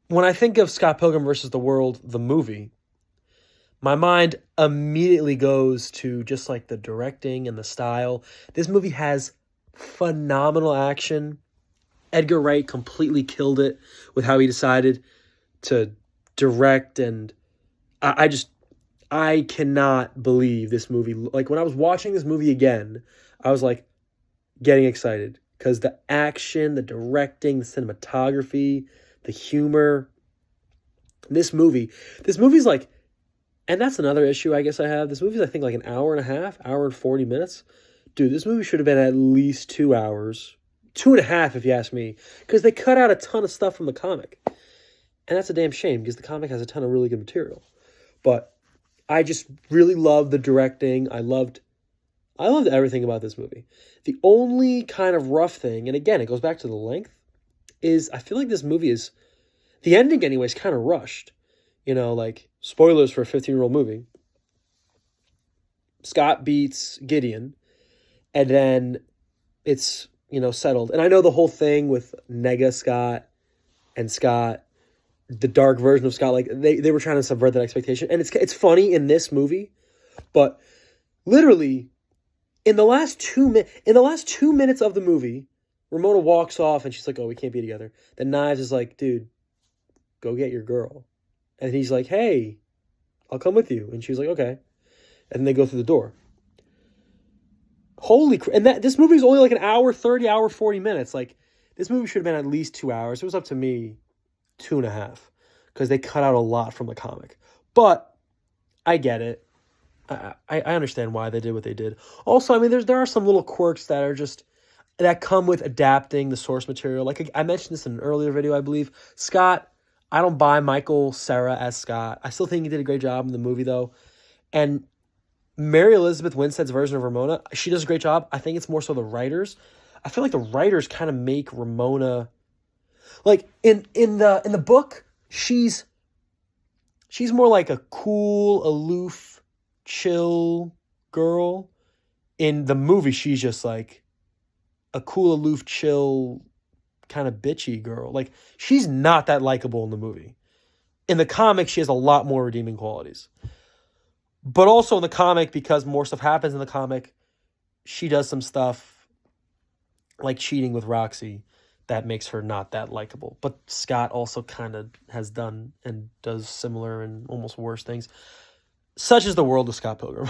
when I think of Scott Pilgrim versus the World, the movie, my mind immediately goes to just like the directing and the style. This movie has phenomenal action. Edgar Wright completely killed it with how he decided to direct, and I just I cannot believe this movie. Like when I was watching this movie again, I was like getting excited because the action, the directing, the cinematography, the humor. This movie's like, and that's another issue I guess I have. This movie's I think like an hour and a half, hour and 40 minutes. Dude, this movie should have been at least 2 hours, two and a half if you ask me, because they cut out a ton of stuff from the comic, and that's a damn shame because the comic has a ton of really good material. But I just really loved the directing. I loved everything about this movie. The only kind of rough thing, and again, it goes back to the length, is I feel like this movie is, the ending anyway, is kind of rushed. You know, like, spoilers for a 15-year-old movie. Scott beats Gideon, and then it's, settled. And I know the whole thing with Nega Scott and Scott, the dark version of Scott, like, they were trying to subvert that expectation. And it's funny in this movie, but literally, in the last 2 minutes of the movie, Ramona walks off and she's like, "Oh, we can't be together." Then Knives is like, "Dude, go get your girl." And he's like, "Hey, I'll come with you." And she's like, "Okay." And then they go through the door. And this movie is only like an hour 30, hour 40 minutes. Like, this movie should have been at least 2 hours. It was up to me 2.5 because they cut out a lot from the comic. But I get it. I understand why they did what they did. Also, I mean, there are some little quirks that come with adapting the source material. Like I mentioned this in an earlier video, I believe. Scott, I don't buy Michael Cera as Scott. I still think he did a great job in the movie, though. And Mary Elizabeth Winstead's version of Ramona, she does a great job. I think it's more so the writers. I feel like the writers kind of make Ramona, like in the book, she's more like a cool, aloof, chill girl. In the movie, she's just like a cool, aloof, chill, kind of bitchy girl. Like, she's not that likable in the movie. In the comic, she has a lot more redeeming qualities. But also in the comic, because more stuff happens in the comic, she does some stuff like cheating with Roxy that makes her not that likable. But Scott also kind of has done and does similar and almost worse things. Such is the world of Scott Pilgrim.